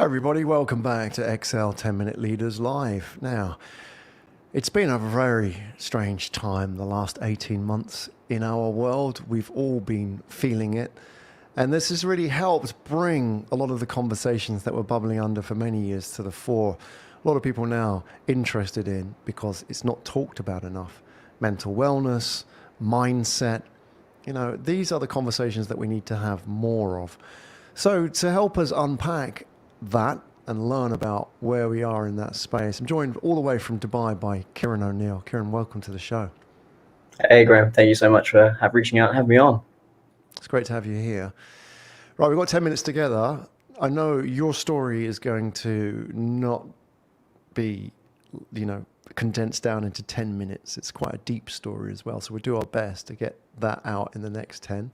Hi everybody, welcome back to XL 10 Minute Leaders Live. Now, it's been a very strange time the last 18 months in our world. We've all been feeling it. And this has really helped bring a lot of the conversations that were bubbling under for many years to the fore. A lot of people now interested in, because it's not talked about enough, mental wellness, mindset. These are the conversations that we need to have more of. So to help us unpack that and learn about where we are in that space, I'm joined all the way from Dubai by Kyran O'Neill. Kyran, welcome to the show. Hey, Graham. Thank you so much for reaching out and having me on. It's great to have you here. Right, we've got 10 minutes together. I know your story is going to not be, condensed down into 10 minutes. It's quite a deep story as well. So we'll do our best to get that out in the next 10.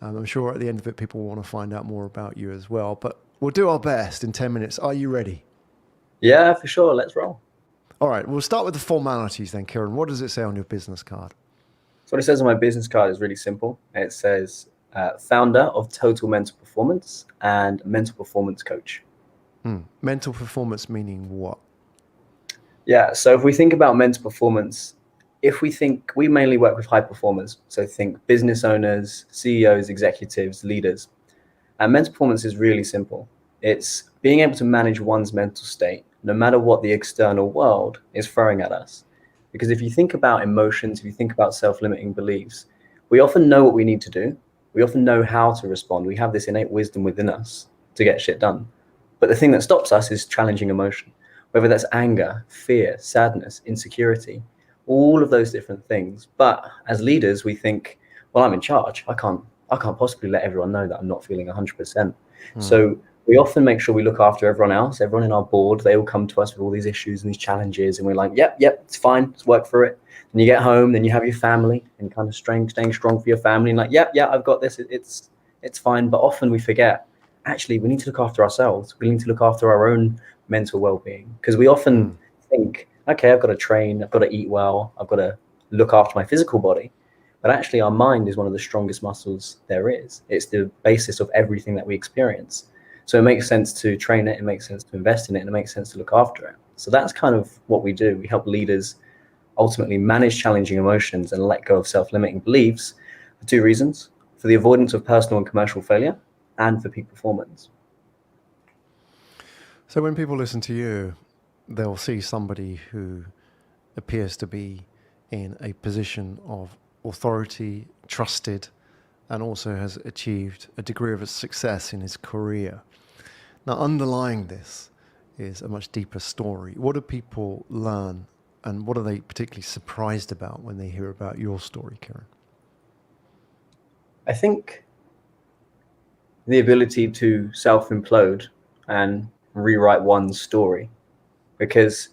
I'm sure at the end of it, people want to find out more about you as well. But we'll do our best in 10 minutes. Are you ready? Yeah, for sure. Let's roll. All right, we'll start with the formalities then, Kyran. What does it say on your business card? So what it says on my business card is really simple. It says founder of Total Mental Performance and mental performance coach. Mental performance meaning what? Yeah, so if we think about mental performance, we mainly work with high performers. So think business owners, CEOs, executives, leaders. And mental performance is really simple. It's being able to manage one's mental state, no matter what the external world is throwing at us. Because if you think about emotions, if you think about self-limiting beliefs, we often know what we need to do. We often know how to respond. We have this innate wisdom within us to get shit done. But the thing that stops us is challenging emotion, whether that's anger, fear, sadness, insecurity, all of those different things. But as leaders, we think, well, I'm in charge. I can't possibly let everyone know that I'm not feeling 100%. So we often make sure we look after everyone else, everyone in our board. They all come to us with all these issues and these challenges, and we're like, yep, it's fine. Let's work through it. And you get home, then you have your family and kind of staying strong for your family. And like, yeah, I've got this. It's fine. But often we forget, actually, we need to look after ourselves. We need to look after our own mental well-being, because we often think, okay, I've got to train, I've got to eat well, I've got to look after my physical body. But actually, our mind is one of the strongest muscles there is. It's the basis of everything that we experience. So it makes sense to train it, it makes sense to invest in it, and it makes sense to look after it. So that's kind of what we do. We help leaders ultimately manage challenging emotions and let go of self-limiting beliefs for two reasons: for the avoidance of personal and commercial failure, and for peak performance. So when people listen to you, they'll see somebody who appears to be in a position of authority, trusted, and also has achieved a degree of success in his career. Now, underlying this is a much deeper story. What do people learn, and what are they particularly surprised about when they hear about your story, Kyran? I think the ability to self-implode and rewrite one's story, because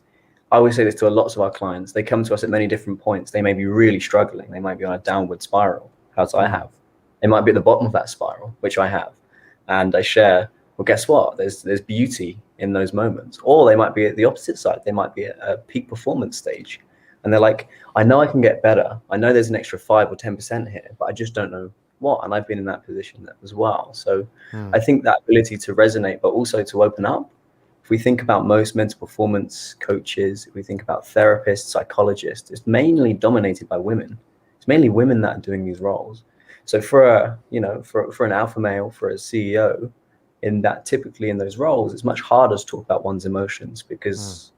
I always say this to lots of our clients. They come to us at many different points. They may be really struggling. They might be on a downward spiral, as I have. They might be at the bottom of that spiral, which I have. And I share, well, guess what? There's beauty in those moments. Or they might be at the opposite side. They might be at a peak performance stage. And they're like, I know I can get better. I know there's an extra 5 or 10% here, but I just don't know what. And I've been in that position as well. So I think that ability to resonate, but also to open up. If we think about most mental performance coaches, if we think about therapists, psychologists, it's mainly dominated by women. It's mainly women that are doing these roles. So for an alpha male, for a CEO, typically in those roles, it's much harder to talk about one's emotions, because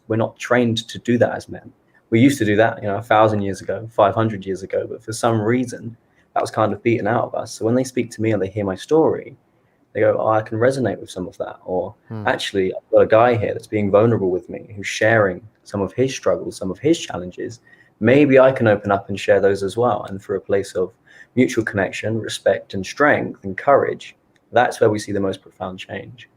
we're not trained to do that as men. We used to do that, 1,000 years ago, 500 years ago, but for some reason that was kind of beaten out of us. So when they speak to me and they hear my story, they go, oh, I can resonate with some of that. Or actually, I've got a guy here that's being vulnerable with me, who's sharing some of his struggles, some of his challenges. Maybe I can open up and share those as well. And for a place of mutual connection, respect and strength and courage, that's where we see the most profound change.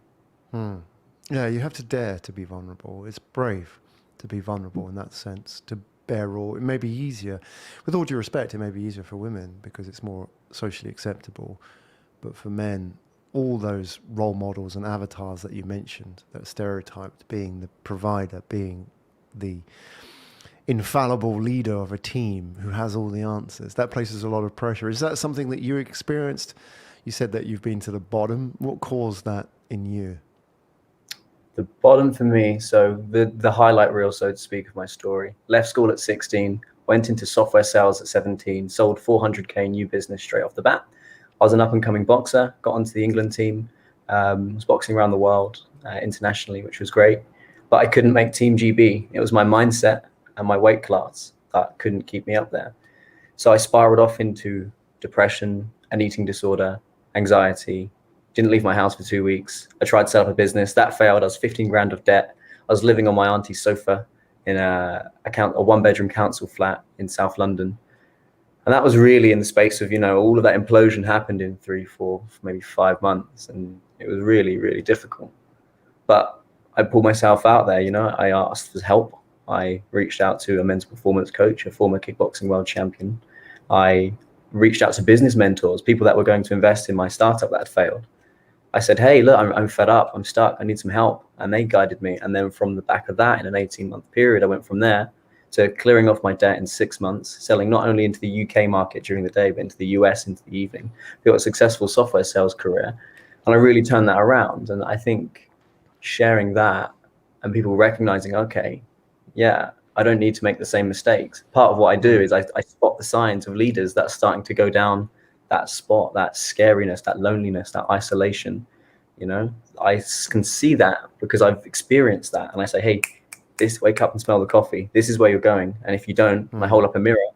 Yeah, you have to dare to be vulnerable. It's brave to be vulnerable in that sense, to bear all. It may be easier, with all due respect, it may be easier for women because it's more socially acceptable. But for men, all those role models and avatars that you mentioned, that are stereotyped, being the provider, being the infallible leader of a team who has all the answers, that places a lot of pressure. Is that something that you experienced? You said that you've been to the bottom. What caused that in you? The bottom for me, so the highlight reel, so to speak, of my story. Left school at 16, went into software sales at 17, sold 400K new business straight off the bat. I was an up-and-coming boxer, got onto the England team, was boxing around the world internationally, which was great. But I couldn't make Team GB. It was my mindset and my weight class that couldn't keep me up there. So I spiraled off into depression, an eating disorder, anxiety, didn't leave my house for 2 weeks. I tried to set up a business. That failed. I was 15 grand of debt. I was living on my auntie's sofa in a one-bedroom council flat in South London. And that was really in the space of, all of that implosion happened in 3, 4, maybe 5 months. And it was really, really difficult. But I pulled myself out there, I asked for help. I reached out to a mental performance coach, a former kickboxing world champion. I reached out to business mentors, people that were going to invest in my startup that had failed. I said, hey, look, I'm fed up. I'm stuck. I need some help. And they guided me. And then from the back of that, in an 18-month period, I went from there to clearing off my debt in 6 months, selling not only into the UK market during the day, but into the US into the evening. Built a successful software sales career. And I really turned that around. And I think sharing that and people recognizing, okay, yeah, I don't need to make the same mistakes. Part of what I do is I spot the signs of leaders that are starting to go down that spot, that scariness, that loneliness, that isolation. I can see that because I've experienced that. And I say, hey, wake up and smell the coffee. This is where you're going. And if you don't, I hold up a mirror.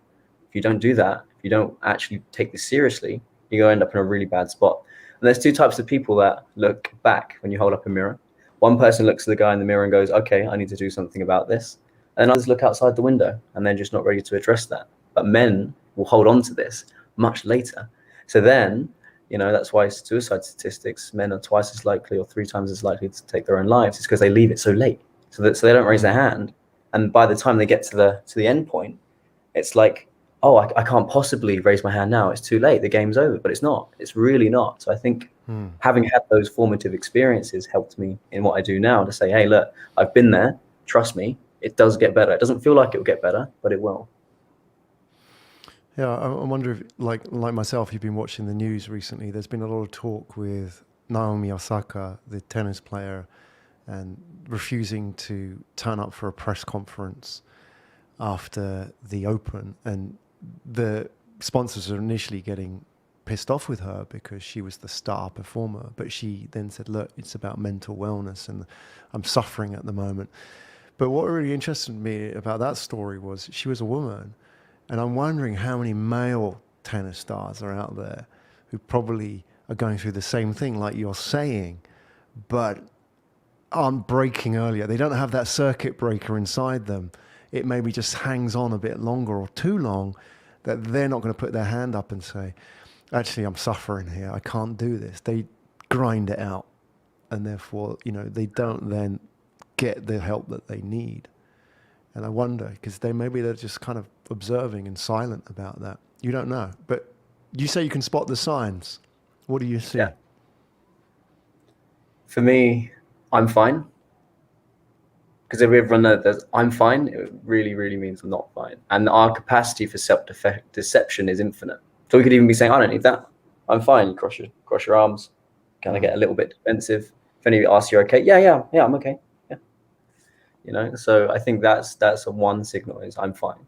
If you don't do that, if you don't actually take this seriously, you're going to end up in a really bad spot. And there's two types of people that look back when you hold up a mirror. One person looks at the guy in the mirror and goes, okay, I need to do something about this. And others look outside the window and they're just not ready to address that. But men will hold on to this much later. So then, that's why suicide statistics, men are twice as likely or 3 times as likely to take their own lives. It's because they leave it so late, so they don't raise their hand. And by the time they get to the end point, it's like, oh, I can't possibly raise my hand now. It's too late. The game's over. But it's not. It's really not. So I think having had those formative experiences helped me in what I do now to say, hey, look, I've been there. Trust me, it does get better. It doesn't feel like it will get better, but it will. Yeah, I wonder if, like myself, you've been watching the news recently. There's been a lot of talk with Naomi Osaka, the tennis player, and refusing to turn up for a press conference after the Open. And the sponsors are initially getting pissed off with her because she was the star performer. But she then said, look, it's about mental wellness and I'm suffering at the moment. But what really interested me about that story was she was a woman. And I'm wondering how many male tennis stars are out there who probably are going through the same thing like you're saying, but aren't breaking earlier. They don't have that circuit breaker inside them. It maybe just hangs on a bit longer or too long that they're not going to put their hand up and say, actually, I'm suffering here. I can't do this. They grind it out. And therefore, they don't then get the help that they need. And I wonder, because they're just kind of observing and silent about that. You don't know. But you say you can spot the signs. What do you see? Yeah. For me, I'm fine. Because if everyone knows that I'm fine, it really, really means I'm not fine. And our capacity for self-deception is infinite. So we could even be saying, I don't need that. I'm fine. You cross your arms. Kind of get a little bit defensive. If anybody asks you okay, yeah, I'm okay. So I think that's one signal is I'm fine.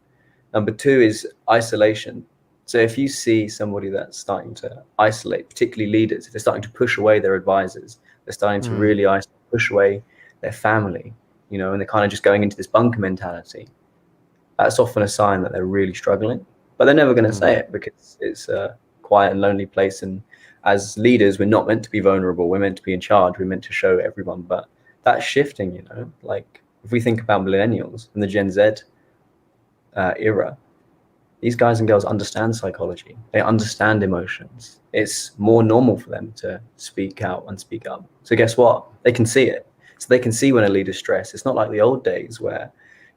Number 2 is isolation. So if you see somebody that's starting to isolate, particularly leaders, if they're starting to push away their advisors, they're starting to really push away their family, and they're kind of just going into this bunker mentality, that's often a sign that they're really struggling. But they're never going to say it because it's a quiet and lonely place. And as leaders, we're not meant to be vulnerable. We're meant to be in charge. We're meant to show everyone. But that's shifting, like, if we think about millennials and the Gen Z era, these guys and girls understand psychology. They understand emotions. It's more normal for them to speak out and speak up. So guess what? They can see it. So they can see when a leader's stressed. It's not like the old days where,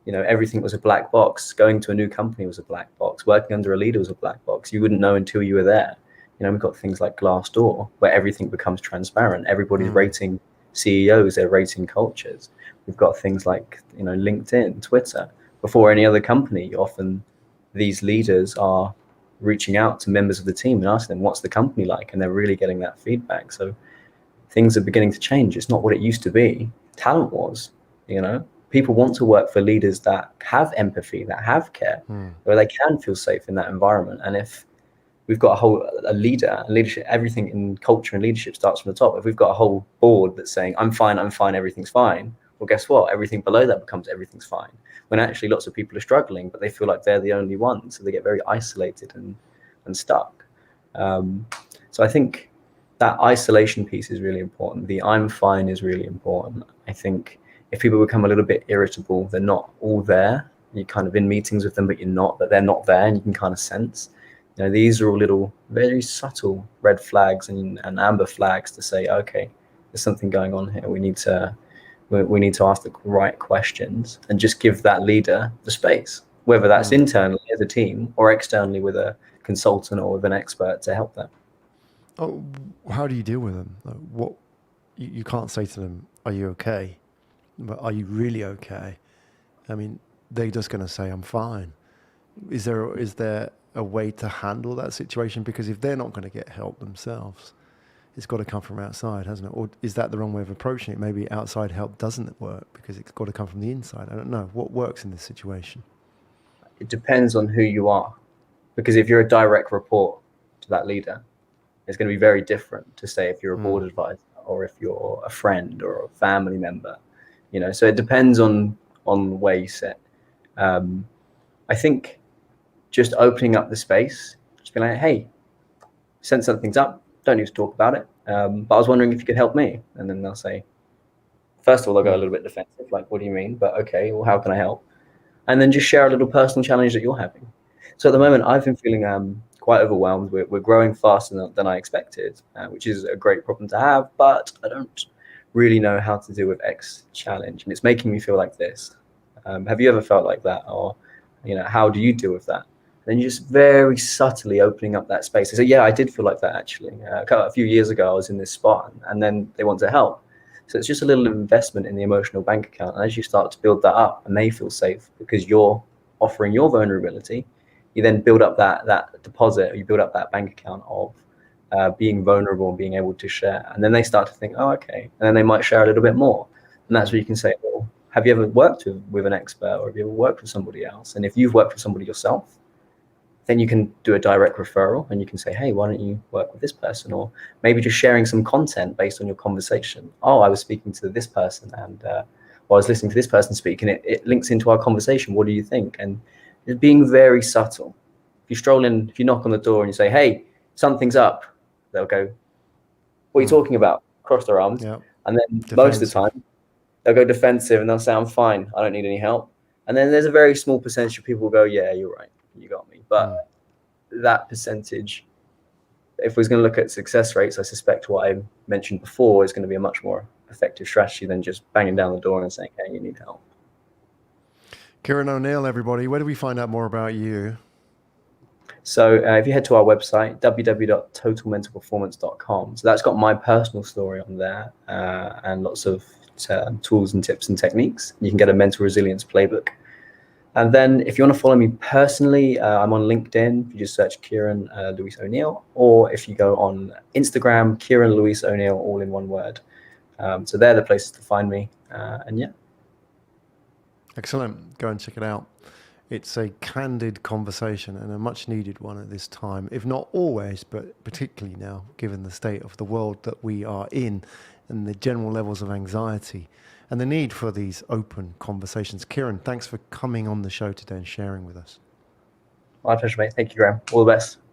everything was a black box. Going to a new company was a black box. Working under a leader was a black box. You wouldn't know until you were there. We've got things like Glassdoor where everything becomes transparent. Everybody's rating CEOs, they're rating cultures. We've got things like, LinkedIn, Twitter. Before any other company, often these leaders are reaching out to members of the team and asking them, what's the company like? And they're really getting that feedback. So things are beginning to change. It's not what it used to be. talent wars. You know, people want to work for leaders that have empathy, that have care, where they can feel safe in that environment. And if we've got a leader and leadership, everything in culture and leadership starts from the top. If we've got a whole board that's saying, I'm fine, everything's fine. Well, guess what? Everything below that becomes everything's fine. When actually lots of people are struggling, but they feel like they're the only ones. So they get very isolated and stuck. So I think that isolation piece is really important. The I'm fine is really important. I think if people become a little bit irritable, they're not all there. You're kind of in meetings with them, but you're not, but they're not there, and you can kind of sense. You know, these are all little, very subtle red flags and amber flags to say, okay, there's something going on here. We need to ask the right questions and just give that leader the space, whether that's internally as a team or externally with a consultant or with an expert to help them. Oh, how do you deal with them? What you can't say to them, "Are you okay?" But are you really okay? I mean, they're just going to say, "I'm fine." Is there a way to handle that situation? Because if they're not going to get help themselves, it's got to come from outside, hasn't it? Or is that the wrong way of approaching it? Maybe outside help doesn't work because it's got to come from the inside. I don't know. What works in this situation? It depends on who you are. Because if you're a direct report to that leader, it's going to be very different to say if you're a board advisor or if you're a friend or a family member. You know, so it depends on where you sit. I think just opening up the space, just being like, hey, sense something's up, don't need to talk about it. But I was wondering if you could help me. And then they'll say, first of all, they'll go a little bit defensive, like, what do you mean? But okay, well, how can I help? And then just share a little personal challenge that you're having. So at the moment, I've been feeling quite overwhelmed. We're growing faster than I expected, which is a great problem to have, but I don't really know how to deal with X challenge. And it's making me feel like this. Have you ever felt like that? Or, you know, how do you deal with that? Then you're just very subtly opening up that space. I say, yeah, I did feel like that actually. A few years ago, I was in this spot and then they want to help. So it's just a little investment in the emotional bank account. And as you start to build that up and they feel safe because you're offering your vulnerability, you then build up that deposit, or you build up that bank account of being vulnerable and being able to share. And then they start to think, oh, okay. And then they might share a little bit more. And that's where you can say, well, have you ever worked with an expert or have you ever worked with somebody else? And if you've worked with somebody yourself, then you can do a direct referral and you can say, hey, why don't you work with this person? Or maybe just sharing some content based on your conversation. Oh, I was speaking to this person and I was listening to this person speak and it links into our conversation. What do you think? And it's being very subtle. If you stroll in, if you knock on the door and you say, hey, something's up, they'll go, what are you talking about? Cross their arms. Yep. And then most of the time, they'll go defensive and they'll say, I'm fine. I don't need any help. And then there's a very small percentage of people who go, yeah, you're right. You got me. But that percentage, if we're going to look at success rates, I suspect what I mentioned before is going to be a much more effective strategy than just banging down the door and saying, hey, you need help. Kyran O'Neill, everybody, where do we find out more about you? So if you head to our website, www.totalmentalperformance.com, so that's got my personal story on there and lots of tools and tips and techniques. You can get a mental resilience playbook. And then if you want to follow me personally, I'm on LinkedIn. You just search Kyran Luis O'Neill, or if you go on Instagram, Kyran Luis O'Neill, all in one word. So they're the places to find me. And yeah. Excellent. Go and check it out. It's a candid conversation and a much needed one at this time, if not always, but particularly now, given the state of the world that we are in and the general levels of anxiety and the need for these open conversations. Kyran, thanks for coming on the show today and sharing with us. My pleasure, mate. Thank you, Graham. All the best.